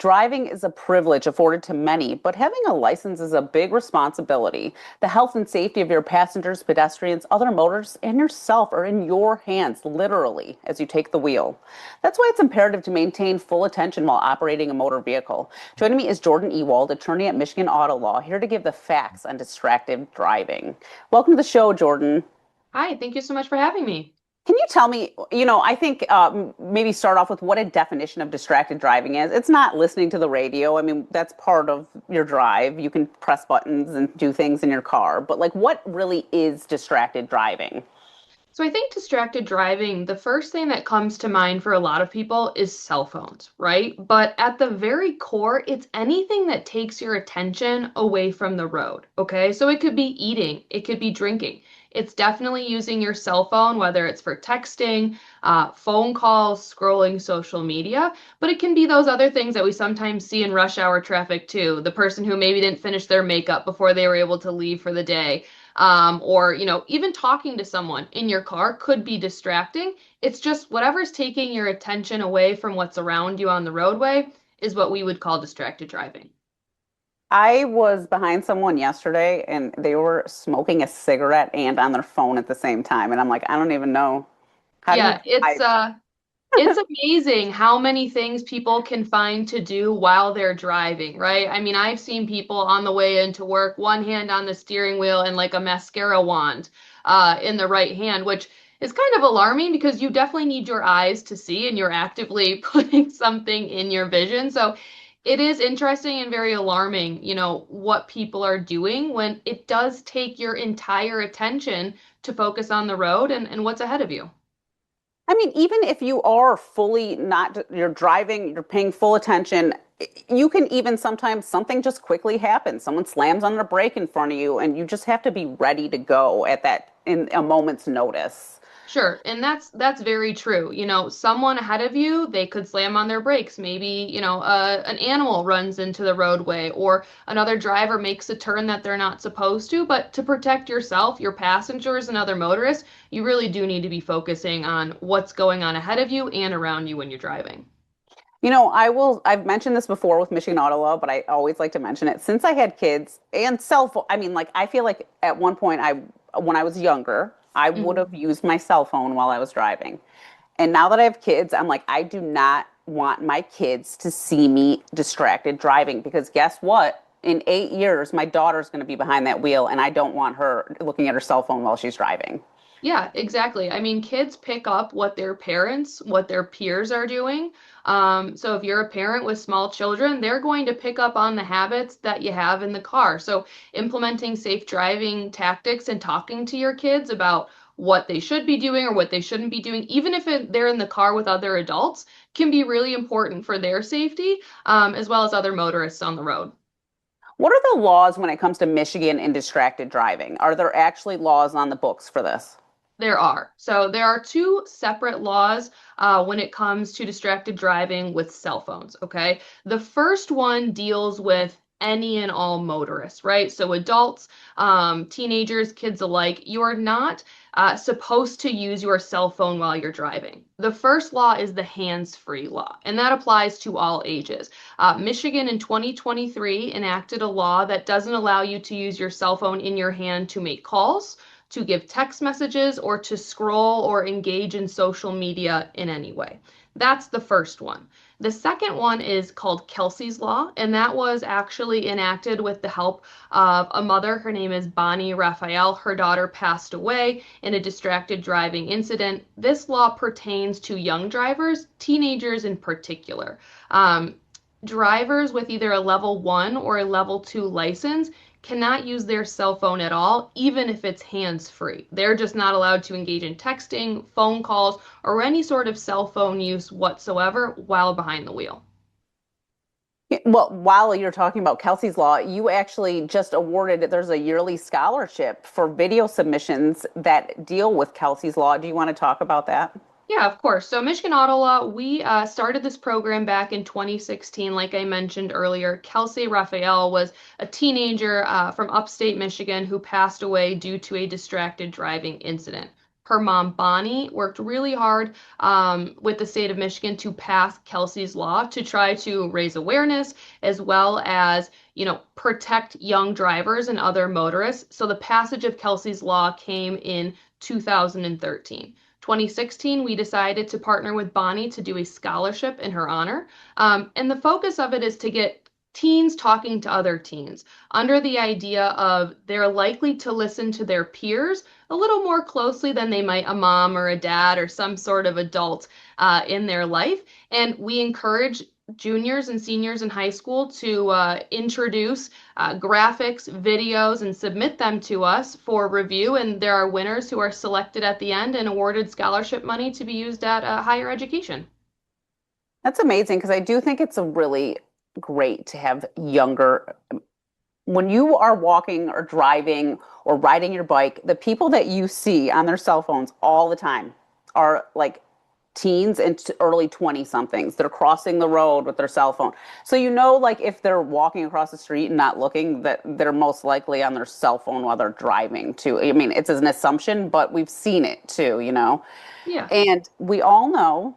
Driving is a privilege afforded to many, but having a license is a big responsibility. The health and safety of your passengers, pedestrians, other motorists, and yourself are in your hands, literally, as you take the wheel. That's why it's imperative to maintain full attention while operating a motor vehicle. Joining me is Jordan Ewald, attorney at Michigan Auto Law, here to give the facts on distracted driving. Welcome to the show, Jordan. Hi, thank you so much for having me. Can you tell me, I think maybe start off with what a definition of distracted driving is. It's not listening to the radio. I mean, that's part of your drive. You can press buttons and do things in your car, but like what really is distracted driving? So I think distracted driving, the first thing that comes to mind for a lot of people is cell phones, right? But at the very core, it's anything that takes your attention away from the road, okay? So it could be eating, it could be drinking. It's definitely using your cell phone, whether it's for texting, phone calls, scrolling social media, but it can be those other things that we sometimes see in rush hour traffic too. The person who maybe didn't finish their makeup before they were able to leave for the day, or even talking to someone in your car could be distracting. It's just whatever's taking your attention away from what's around you on the roadway is what we would call distracted driving. I was behind someone yesterday and they were smoking a cigarette and on their phone at the same time. And I'm like, I don't even know. How do you Yeah, it's drive? uh it's amazing how many things people can find to do while they're driving, right? I mean, I've seen people on the way into work, one hand on the steering wheel and like a mascara wand in the right hand, which is kind of alarming because you definitely need your eyes to see and you're actively putting something in your vision. So it is interesting and very alarming, what people are doing when it does take your entire attention to focus on the road and what's ahead of you. I mean, even if you are fully not, you're driving, you're paying full attention, you can even sometimes something just quickly happens. Someone slams on the brake in front of you, and you just have to be ready to go at that in a moment's notice. Sure, and that's very true. Someone ahead of you, they could slam on their brakes. Maybe, an animal runs into the roadway or another driver makes a turn that they're not supposed to. But to protect yourself, your passengers, and other motorists, you really do need to be focusing on what's going on ahead of you and around you when you're driving. I've mentioned this before with Michigan Auto Law, but I always like to mention it. Since I had kids and cell phone, I mean, like, I feel like at one point, when I was younger, I would Mhm. have used my cell phone while I was driving. And now that I have kids, I'm like, I do not want my kids to see me distracted driving because guess what? In 8 years, my daughter's going to be behind that wheel, and I don't want her looking at her cell phone while she's driving. Yeah, exactly. I mean, kids pick up what their parents, what their peers are doing. So if you're a parent with small children, they're going to pick up on the habits that you have in the car. So implementing safe driving tactics and talking to your kids about what they should be doing or what they shouldn't be doing, even if they're in the car with other adults, can be really important for their safety, as well as other motorists on the road. What are the laws when it comes to Michigan and distracted driving? Are there actually laws on the books for this? There are. So there are two separate laws when it comes to distracted driving with cell phones, okay? The first one deals with any and all motorists, right? So adults, teenagers, kids alike, you are not supposed to use your cell phone while you're driving. The first law is the hands-free law, and that applies to all ages. Michigan in 2023 enacted a law that doesn't allow you to use your cell phone in your hand to make calls, to give text messages, or to scroll or engage in social media in any way. That's the first one. The second one is called Kelsey's Law, and that was actually enacted with the help of a mother. Her name is Bonnie Raphael. Her daughter passed away in a distracted driving incident. This law pertains to young drivers, teenagers in particular. Um, Drivers with either a level one or a level two license cannot use their cell phone at all, even if it's hands free. They're just not allowed to engage in texting, phone calls, or any sort of cell phone use whatsoever while behind the wheel. Well, while you're talking about Kelsey's Law, you actually just awarded, there's a yearly scholarship for video submissions that deal with Kelsey's Law. Do you want to talk about that? Yeah, of course. So Michigan Auto Law, we started this program back in 2016. Like I mentioned earlier, Kelsey Raphael was a teenager from upstate Michigan who passed away due to a distracted driving incident. her mom, Bonnie, worked really hard with the state of Michigan to pass Kelsey's Law to try to raise awareness as well as, protect young drivers and other motorists. So the passage of Kelsey's Law came in 2013. 2016, we decided to partner with Bonnie to do a scholarship in her honor. And the focus of it is to get teens talking to other teens under the idea of they're likely to listen to their peers a little more closely than they might a mom or a dad or some sort of adult in their life. And we encourage juniors and seniors in high school to introduce graphics, videos, and submit them to us for review. And there are winners who are selected at the end and awarded scholarship money to be used at higher education. That's amazing because I do think it's a really great to have younger. When you are walking or driving or riding your bike, the people that you see on their cell phones all the time are like teens and early 20 somethings. They're crossing the road with their cell phone. So like if they're walking across the street and not looking, that they're most likely on their cell phone while they're driving too. I mean, it's an assumption, but we've seen it too. Yeah. And we all know,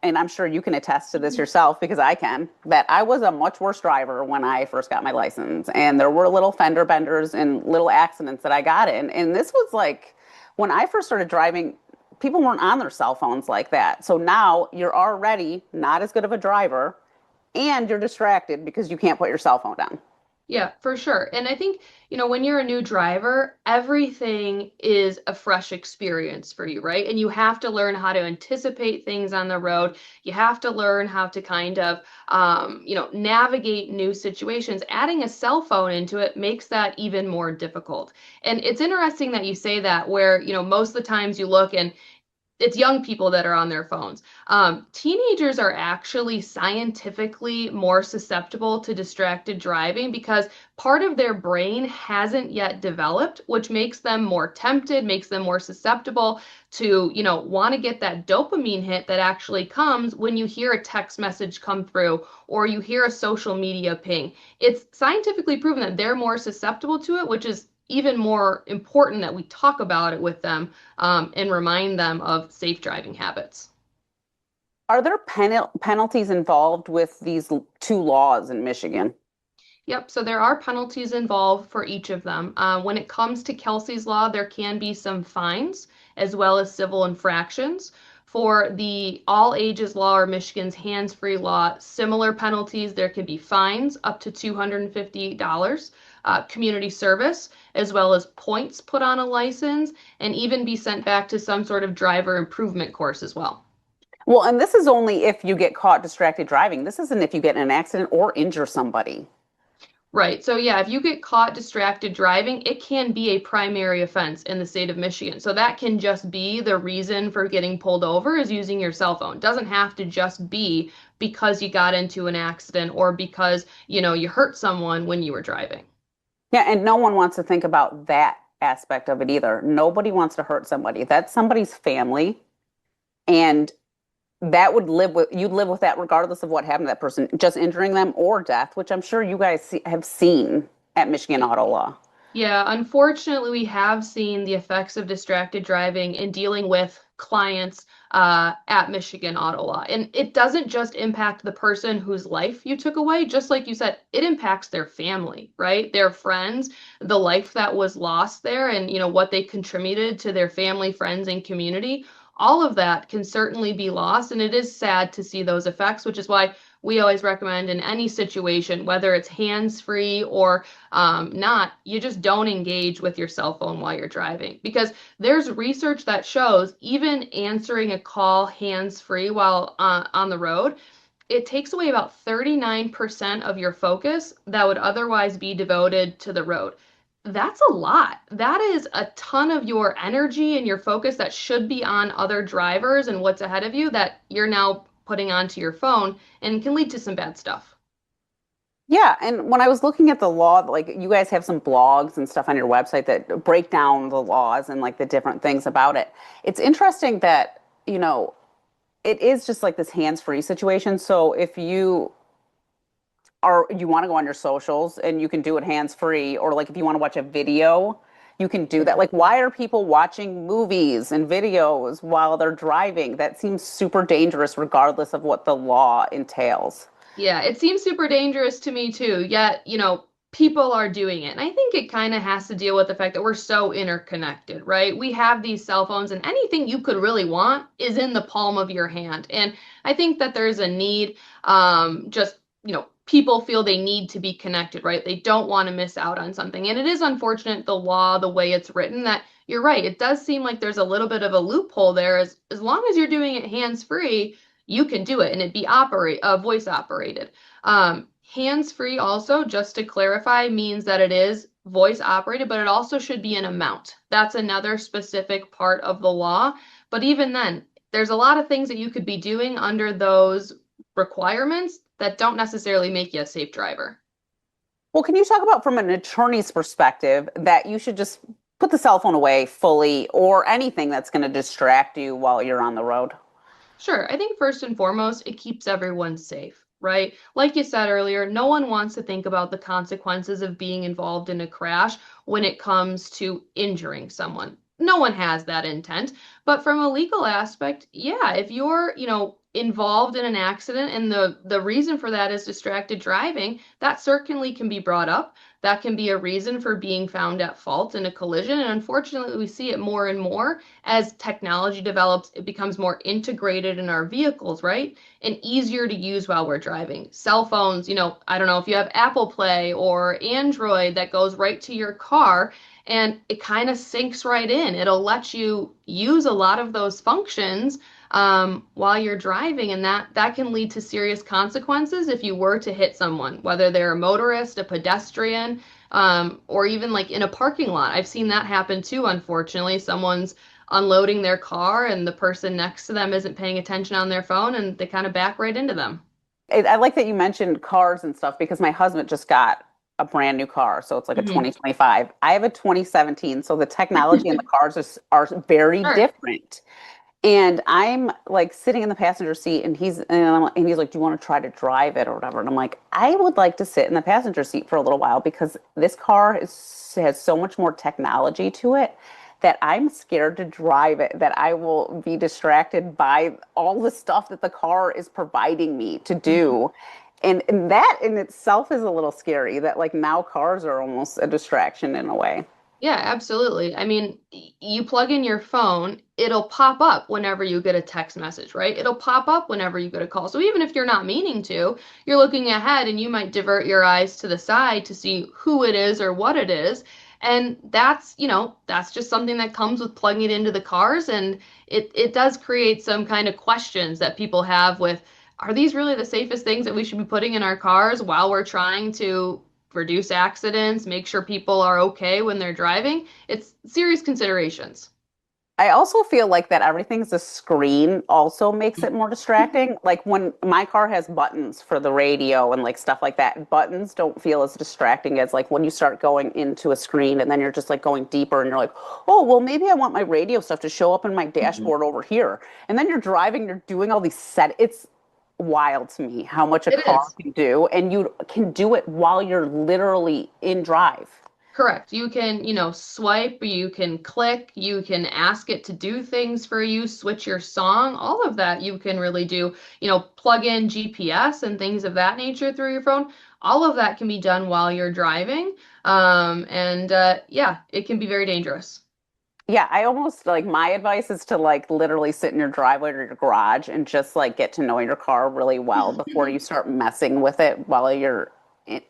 and I'm sure you can attest to this yourself because I can, that I was a much worse driver when I first got my license. And there were little fender benders and little accidents that I got in. And this was like when I first started driving, people weren't on their cell phones like that. So now you're already not as good of a driver and you're distracted because you can't put your cell phone down. Yeah, for sure. And I think, when you're a new driver, everything is a fresh experience for you, right? And you have to learn how to anticipate things on the road. You have to learn how to kind of, navigate new situations. Adding a cell phone into it makes that even more difficult. And it's interesting that you say that, where, most of the times you look and it's young people that are on their phones. Teenagers are actually scientifically more susceptible to distracted driving because part of their brain hasn't yet developed, which makes them more tempted, makes them more susceptible to, want to get that dopamine hit that actually comes when you hear a text message come through or you hear a social media ping. It's scientifically proven that they're more susceptible to it, which is even more important that we talk about it with them and remind them of safe driving habits. Are there penalties involved with these two laws in Michigan? Yep, so there are penalties involved for each of them. When it comes to Kelsey's Law, there can be some fines as well as civil infractions. For the all ages law or Michigan's hands-free law, similar penalties. There can be fines up to $250, community service, as well as points put on a license, and even be sent back to some sort of driver improvement course as well. Well, and this is only if you get caught distracted driving. This isn't if you get in an accident or injure somebody. Right. So yeah, if you get caught distracted driving, it can be a primary offense in the state of Michigan. So that can just be the reason for getting pulled over is using your cell phone. It doesn't have to just be because you got into an accident or because, you hurt someone when you were driving. Yeah, and no one wants to think about that aspect of it either. Nobody wants to hurt somebody. That's somebody's family, and that would you'd live with that regardless of what happened to that person, just injuring them or death, which I'm sure you guys have seen at Michigan Auto Law. Yeah, unfortunately, we have seen the effects of distracted driving in dealing with clients at Michigan Auto Law. And it doesn't just impact the person whose life you took away, just like you said, it impacts their family, right? Their friends, the life that was lost there, and what they contributed to their family, friends, and community. All of that can certainly be lost, and it is sad to see those effects, which is why we always recommend in any situation, whether it's hands-free or not, you just don't engage with your cell phone while you're driving. Because there's research that shows even answering a call hands-free while on the road, it takes away about 39% of your focus that would otherwise be devoted to the road. That's a lot. That is a ton of your energy and your focus that should be on other drivers and what's ahead of you that you're now putting onto your phone and can lead to some bad stuff. Yeah, and when I was looking at the law, like you guys have some blogs and stuff on your website that break down the laws and like the different things about it. It's interesting that, it is just like this hands-free situation. So if you want to go on your socials and you can do it hands-free, or like if you want to watch a video, you can do that. Yeah. Like, why are people watching movies and videos while they're driving? That seems super dangerous, regardless of what the law entails. Yeah, it seems super dangerous to me too. Yet, people are doing it. And I think it kind of has to deal with the fact that we're so interconnected, right? We have these cell phones, and anything you could really want is in the palm of your hand. And I think that there's a need, just, people feel they need to be connected, right? They don't want to miss out on something. And it is unfortunate, the law, the way it's written, that you're right. It does seem like there's a little bit of a loophole there. As long as you're doing it hands-free, you can do it and it be voice operated. Hands-free also, just to clarify, means that it is voice operated, but it also should be an amount. That's another specific part of the law. But even then, there's a lot of things that you could be doing under those requirements that don't necessarily make you a safe driver. Well, can you talk about from an attorney's perspective that you should just put the cell phone away fully or anything that's going to distract you while you're on the road? Sure. I think first and foremost, it keeps everyone safe, right? Like you said earlier, no one wants to think about the consequences of being involved in a crash when it comes to injuring someone. No one has that intent. But from a legal aspect, yeah, if you're, involved in an accident and the reason for that is distracted driving, that certainly can be brought up. That can be a reason for being found at fault in a collision. And unfortunately, we see it more and more as technology develops, it becomes more integrated in our vehicles, right? And easier to use while we're driving. Cell phones, I don't know if you have Apple Play or Android that goes right to your car and it kind of sinks right in. It'll let you use a lot of those functions while you're driving, and that can lead to serious consequences if you were to hit someone, whether they're a motorist, a pedestrian, or even like in a parking lot. I've seen that happen too, unfortunately. Someone's unloading their car and the person next to them isn't paying attention on their phone and they kind of back right into them. I like that you mentioned cars and stuff because my husband just got a brand new car. So it's like a Mhm. 2025. I have a 2017. So the technology in the cars are very Sure. different. And I'm like sitting in the passenger seat and he's like, "Do you want to try to drive it or whatever?" And I'm like, "I would like to sit in the passenger seat for a little while because this has so much more technology to it that I'm scared to drive it, that I will be distracted by all the stuff that the car is providing me to do." And that in itself is a little scary that like now cars are almost a distraction in a way. Yeah, absolutely. I mean, you plug in your phone, it'll pop up whenever you get a text message, right? It'll pop up whenever you get a call. So even if you're not meaning to, you're looking ahead and you might divert your eyes to the side to see who it is or what it is. And that's just something that comes with plugging it into the cars. And it does create some kind of questions that people have with, are these really the safest things that we should be putting in our cars while we're trying to reduce accidents, make sure people are okay when they're driving? It's serious considerations. I also feel like that everything's a screen also makes it more distracting. Like when my car has buttons for the radio and like stuff like that, buttons don't feel as distracting as like when you start going into a screen and then you're just like going deeper and you're like, "Oh, well, maybe I want my radio stuff to show up in my Mhm. dashboard over here." And then you're driving, you're doing all these it's wild to me how much a It car is. can do, and you can do it while you're literally in drive. Correct. You can, swipe, you can click, you can ask it to do things for you, switch your song, all of that you can really do. Plug in GPS and things of that nature through your phone. All of that can be done while you're driving. And yeah, it can be very dangerous. Yeah, I almost like my advice is to like literally sit in your driveway or your garage and just like get to know your car really well before you start messing with it while you're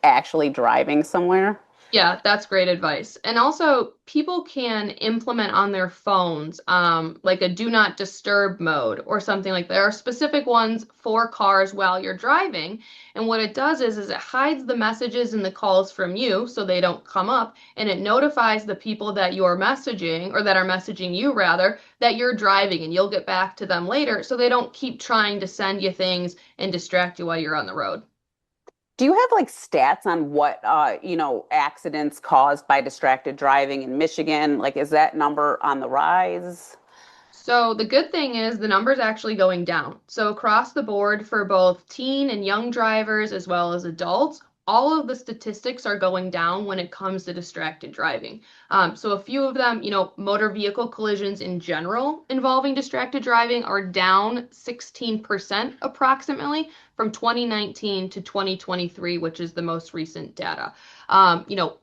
actually driving somewhere. Yeah, that's great advice. And also, people can implement on their phones, like a do not disturb mode or something like that. There are specific ones for cars while you're driving. And what it does is it hides the messages and the calls from you so they don't come up, and it notifies the people that you're messaging or that are messaging you rather that you're driving, and you'll get back to them later so they don't keep trying to send you things and distract you while you're on the road. Do you have like stats on what accidents caused by distracted driving in Michigan? Like is that number on the rise? So the good thing is the number's actually going down. So across the board for both teen and young drivers as well as adults, all of the statistics are going down when it comes to distracted driving. So a few of them, motor vehicle collisions in general involving distracted driving are down 16% approximately from 2019 to 2023, which is the most recent data.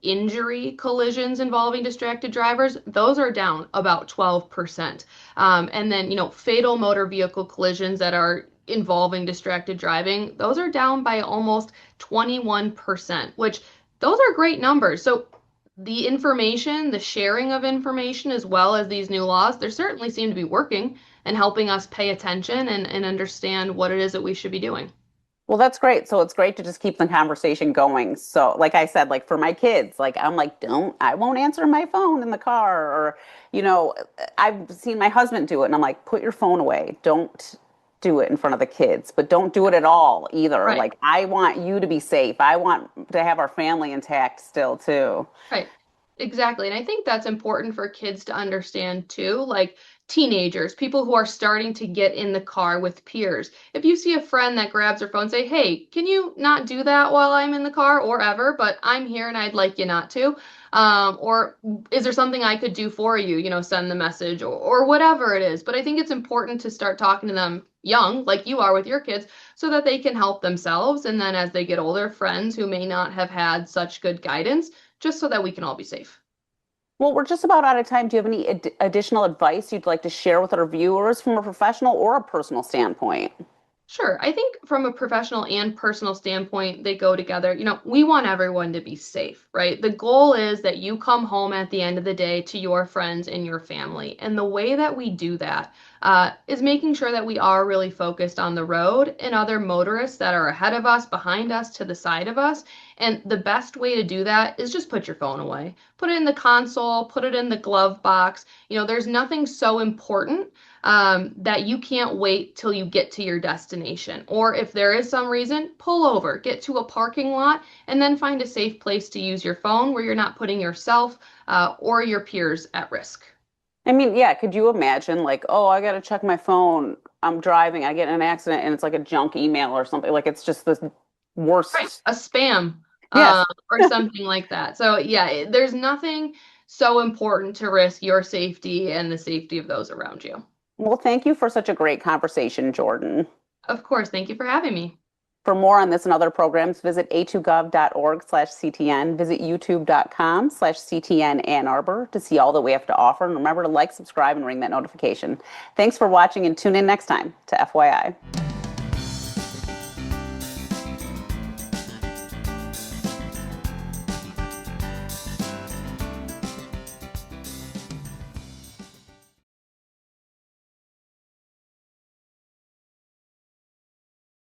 Injury collisions involving distracted drivers, those are down about 12%. And then, fatal motor vehicle collisions that are involving distracted driving, those are down by almost 21%, which those are great numbers. So the information, the sharing of information, as well as these new laws, they certainly seem to be working and helping us pay attention and understand what it is that we should be doing. Well, that's great. So it's great to just keep the conversation going. So, like I said, like for my kids, like I'm like, I won't answer my phone in the car. Or, you know, I've seen my husband do it and I'm like, put your phone away. Don't do it in front of the kids, but don't do it at all either. Right. Like, I want you to be safe. I want to have our family intact still, too. Right. Exactly. And I think that's important for kids to understand too, like teenagers, people who are starting to get in the car with peers. If you see a friend that grabs their phone, say, "Hey, can you not do that while I'm in the car or ever, but I'm here and I'd like you not to." Or is there something I could do for you? Send the message or whatever it is. But I think it's important to start talking to them young, like you are with your kids, so that they can help themselves. And then as they get older, friends who may not have had such good guidance just so that we can all be safe. Well, we're just about out of time. Do you have any additional advice you'd like to share with our viewers from a professional or a personal standpoint? Sure. I think from a professional and personal standpoint, they go together. We want everyone to be safe, right? The goal is that you come home at the end of the day to your friends and your family. And the way that we do that is making sure that we are really focused on the road and other motorists that are ahead of us, behind us, to the side of us. And the best way to do that is just put your phone away. Put it in the console, put it in the glove box. There's nothing so important that you can't wait till you get to your destination. Or if there is some reason, pull over, get to a parking lot, and then find a safe place to use your phone where you're not putting yourself or your peers at risk. I mean, yeah, could you imagine like, oh, I got to check my phone. I'm driving, I get in an accident and it's like a junk email or something. Like it's just the Right. worst. A spam Yes. or something like that. So, yeah, there's nothing so important to risk your safety and the safety of those around you. Well, thank you for such a great conversation, Jordan. Of course. Thank you for having me. For more on this and other programs, visit a2gov.org/CTN, visit youtube.com/CTN Ann Arbor to see all that we have to offer. And remember to like, subscribe, and ring that notification. Thanks for watching and tune in next time to FYI.